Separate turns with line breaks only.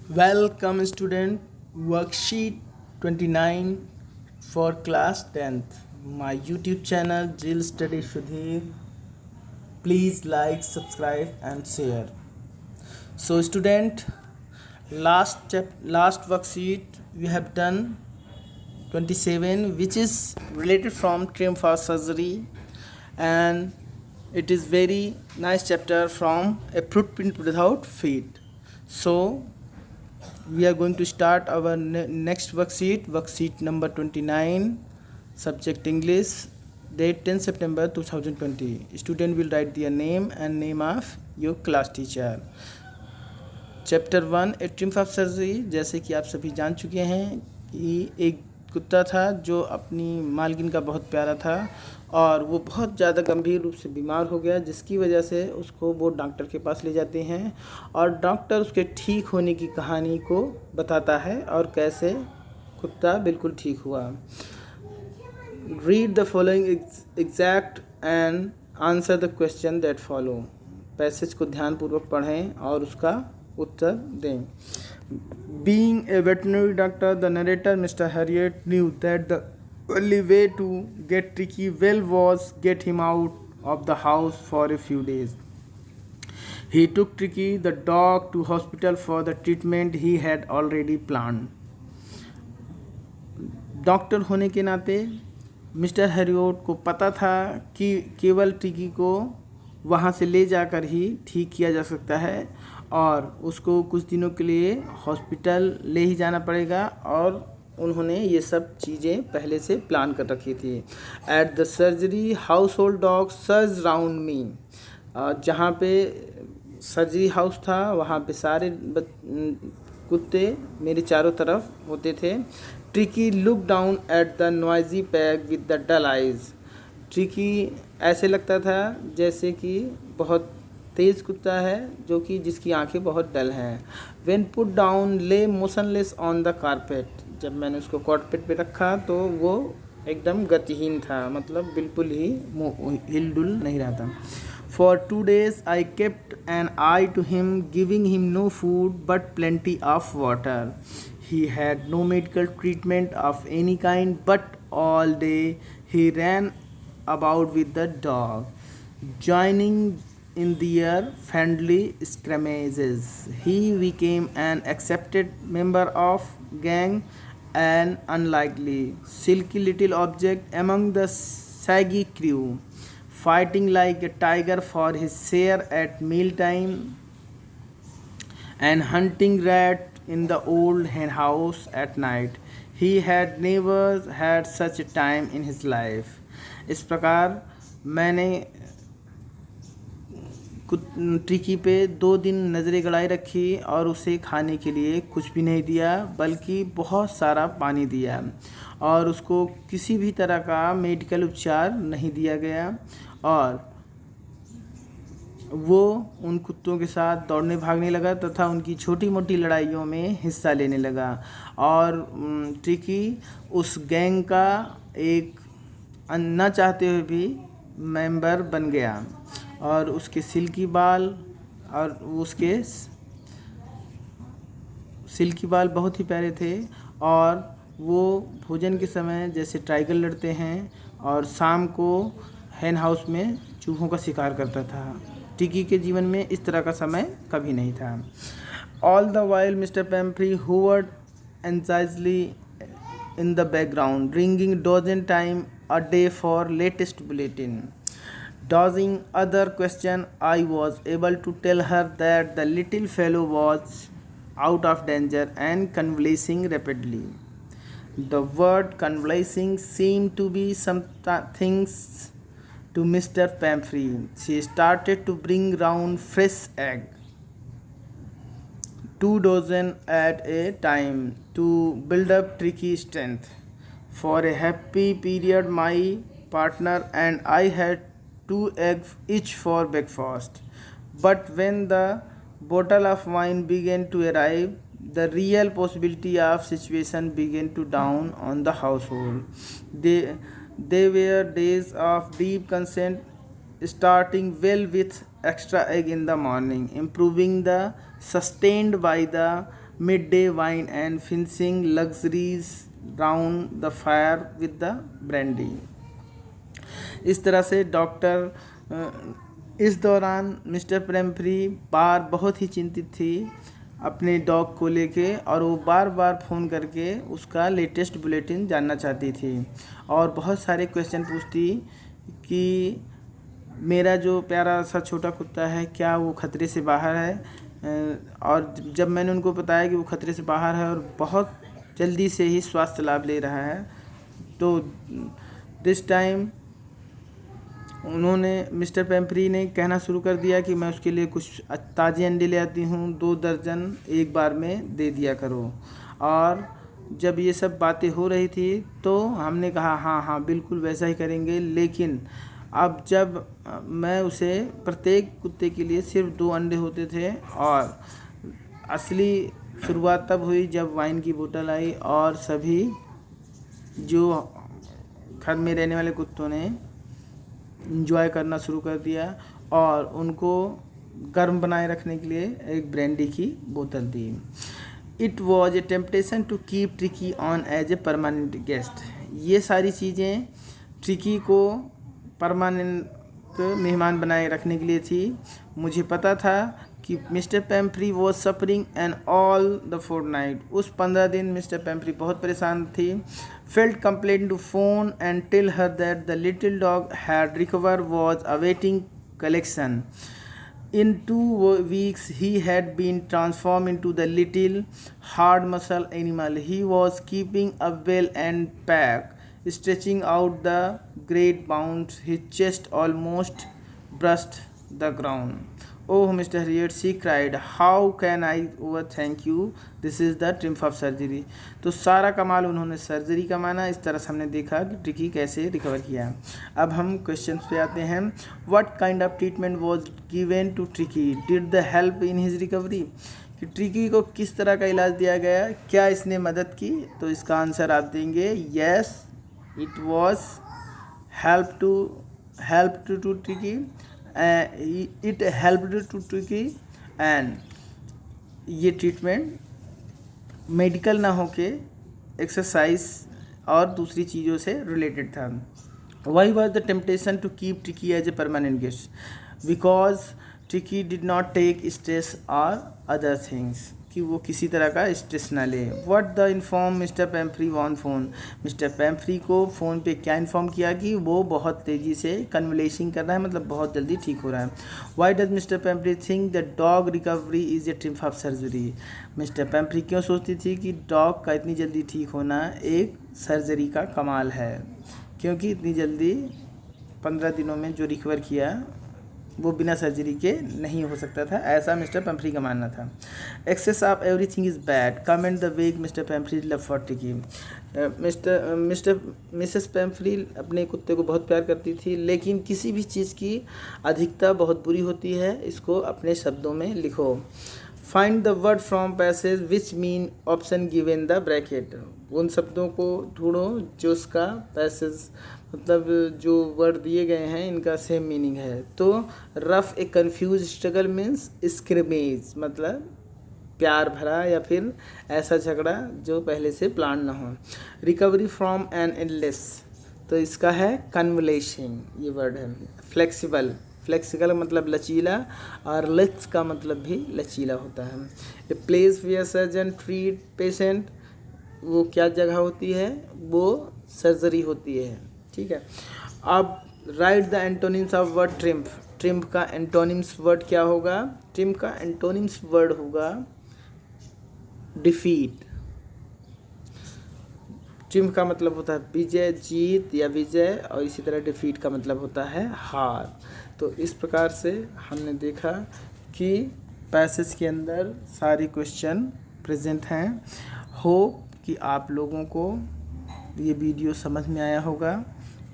Welcome student, worksheet 29 for class 10th. My YouTube channel Jill Study Sudhir. Please like, subscribe and share. So student, last worksheet we have done 27, which is related from Triumph of Surgery, and it is very nice chapter from a footprint without feet. So we are going to start our next worksheet number 29, subject English, date 10 September 2020. Student will write their name and name of your class teacher. Chapter 1 A triumph of surgery. जैसे कि आप सभी जान चुके हैं कि एक कुत्ता था जो अपनी मालकिन का बहुत प्यारा था और वो बहुत ज़्यादा गंभीर रूप से बीमार हो गया, जिसकी वजह से उसको वो डॉक्टर के पास ले जाते हैं और डॉक्टर उसके ठीक होने की कहानी को बताता है और कैसे कुत्ता बिल्कुल ठीक हुआ. Read the following exact and answer the question that follow. Passage को ध्यानपूर्वक पढ़ें और उसका उत्तर दें. Being a veterinary doctor, the narrator Mr. Harriet knew that the only way to get Tricky well was get him out of the house for a few days. He took Tricky the dog to hospital for the treatment he had already planned. Doctor होने के नाते mister Harriet को पता था कि केवल tricky को वहाँ से ले जाकर ही ठीक किया जा सकता है और उसको कुछ दिनों के लिए हॉस्पिटल ले ही जाना पड़ेगा, और उन्होंने ये सब चीज़ें पहले से प्लान कर रखी थी. At the surgery house hold dog surge round me. जहाँ पे सर्जरी हाउस था वहाँ पे सारे कुत्ते मेरे चारों तरफ होते थे. Tricky look down at the noisy pack with the dull eyes. Tricky ऐसे लगता था जैसे कि बहुत तेज़ कुत्ता है जो कि जिसकी आंखें बहुत डल हैं. व्हेन पुट डाउन ले मोशनलेस ऑन द कारपेट. जब मैंने उसको कारपेट पे रखा तो वो एकदम गतिहीन था, मतलब बिल्कुल ही हिलडुल नहीं रहा था. For 2 days I kept an eye to him, giving him no food but plenty of water. He had no medical treatment of any kind but all day he ran about with the dog, joining in their friendly scrimmages. He became an accepted member of gang, an unlikely, silky little object among the shaggy crew, fighting like a tiger for his share at mealtime and hunting rat in the old hen house at night. He had never had such a time in his life. इस प्रकार मैंने tricky पे 2 दिन नज़रें गड़ाई रखी और उसे खाने के लिए कुछ भी नहीं दिया, बल्कि बहुत सारा पानी दिया और उसको किसी भी तरह का मेडिकल उपचार नहीं दिया गया. और वो उन कुत्तों के साथ दौड़ने भागने लगा तथा उनकी छोटी मोटी लड़ाइयों में हिस्सा लेने लगा. और ट्रिकी उस गैंग का एक न चाहते हुए भी मेंबर बन गया और उसके सिल्की बाल बहुत ही प्यारे थे और वो भोजन के समय जैसे टाइगर लड़ते हैं और शाम को हेन हाउस में चूहों का शिकार करता था. टिकी के जीवन में इस तरह का समय कभी नहीं था. All the while mister Pomfrey hovered anxiously in the background, ringing dozen times a day for latest bulletin. Dodging other question, I was able to tell her that the little fellow was out of danger and convalescing rapidly. The word convalescing seemed to be some things to Mr. Pamphry. She started to bring round fresh egg, 2 dozen at a time, to build up Tricky strength. For a happy period my partner and I had 2 eggs each for breakfast. But when the bottle of wine began to arrive, the real possibility of situation began to dawn on the household. They were days of deep consent, starting well with extra egg in the morning, improving the sustained by the mid day wine and finishing luxuries round the fire with the brandy. इस तरह से इस दौरान mister प्रेमफ्री बहुत ही चिंतित थी अपने dog को लेके, और वो बार बार फ़ोन करके उसका लेटेस्ट बुलेटिन जानना चाहती थी और बहुत सारे क्वेश्चन पूछती कि मेरा जो प्यारा सा छोटा कुत्ता है क्या वो खतरे से बाहर है। और जब मैंने उनको बताया कि वो खतरे से बाहर है और बहुत जल्दी से ही स्वास्थ्य लाभ ले रहा है, तो दिस टाइम उन्होंने मिस्टर पेम्फ्री ने कहना शुरू कर दिया कि मैं उसके लिए कुछ ताज़े अंडे ले आती हूँ, 2 दर्जन एक बार में दे दिया करो। और जब ये सब बातें हो रही थी तो हमने कहा हाँ बिल्कुल वैसा ही करेंगे, लेकिन अब जब मैं उसे प्रत्येक कुत्ते के लिए सिर्फ 2 अंडे होते थे, और असली शुरुआत तब हुई जब वाइन की बोतल आई और सभी जो घर में रहने वाले कुत्तों ने इंजॉय करना शुरू कर दिया और उनको गर्म बनाए रखने के लिए एक ब्रांडी की बोतल दी। It was a temptation to keep Tricki on as a permanent guest. ये सारी चीज़ें ट्रिकी को परमानेंट मेहमान बनाए रखने के लिए थी। मुझे पता था कि mister Pumphrey was suffering and all the fortnight. उस 15 दिन मिस्टर पेम्फ्री बहुत परेशान थी। Felt complaint to phone and tell her that the little dog had recover was awaiting collection. In 2 weeks he had been transformed into the little hard muscle animal he was keeping up well and pack, stretching out the great bounds, his chest almost brushed the ground. Oh, Mr. Harriet, she cried, how can I over thank you? This is the triumph of surgery. तो सारा कमाल उन्होंने surgery का माना। इस तरह से हमने देखा कि ट्रिकी कैसे रिकवर किया। अब हम क्वेश्चन पे आते हैं। What kind of treatment was given to Tricky? Did the help in his recovery? कि ट्रिकी को किस तरह का इलाज दिया गया, क्या इसने मदद की? तो इसका आंसर आप देंगे yes, it was help to Tricki, it helped to Tricki. And ये ट्रीटमेंट मेडिकल ना होके एक्सरसाइज और दूसरी चीज़ों से रिलेटेड था। Why was the temptation to keep Tricki as a permanent guest? Because Tricki did not take stress और other things, कि वो किसी तरह का स्ट्रेस ना ले। What the inform mister Pumphrey on phone? Mister Pumphrey को फ़ोन पे क्या इन्फॉर्म किया कि वो बहुत तेज़ी से कन्वलेसिंग कर रहा है, मतलब बहुत जल्दी ठीक हो रहा है। Why does mister Pumphrey think the dog recovery is a triumph of surgery? Mister Pumphrey क्यों सोचती थी कि डॉग का इतनी जल्दी ठीक होना एक सर्जरी का कमाल है, क्योंकि इतनी जल्दी 15 दिनों में जो रिकवर किया वो बिना सर्जरी के नहीं हो सकता था, ऐसा मिस्टर पेम्फ्री का मानना था। Excess of everything is bad, comment the way mister Pumphrey love for Tricki. Mrs Pumphrey अपने कुत्ते को बहुत प्यार करती थी, लेकिन किसी भी चीज़ की अधिकता बहुत बुरी होती है। इसको अपने शब्दों में लिखो। Find the word from passage which mean option given the bracket. उन शब्दों को ढूंढो जो उसका पैसेज मतलब जो वर्ड दिए गए हैं इनका सेम मीनिंग है। तो रफ ए कन्फ्यूज स्ट्रगल मीन्स स्क्रिमेज, मतलब प्यार भरा या फिर ऐसा झगड़ा जो पहले से प्लान ना हो। रिकवरी फ्रॉम एन इलनेस, तो इसका है कन्वलेशन, ये वर्ड है। फ्लेक्सिबल मतलब लचीला, और लेक्स का मतलब भी लचीला होता है। A place where surgeon treat patient, वो क्या जगह होती है? वो सर्जरी होती है, ठीक है। अब right the antonyms of word triumph. Triumph का एंटोनिम्स वर्ड क्या होगा? ट्रिम्फ का एंटोनिम्स वर्ड होगा डिफीट। ट्रिम्फ का मतलब होता है विजय, जीत या विजय, और इसी तरह डिफीट का मतलब होता है हार। तो इस प्रकार से हमने देखा कि पैसेज के अंदर सारी क्वेश्चन प्रेजेंट हैं। होप कि आप लोगों को ये वीडियो समझ में आया होगा।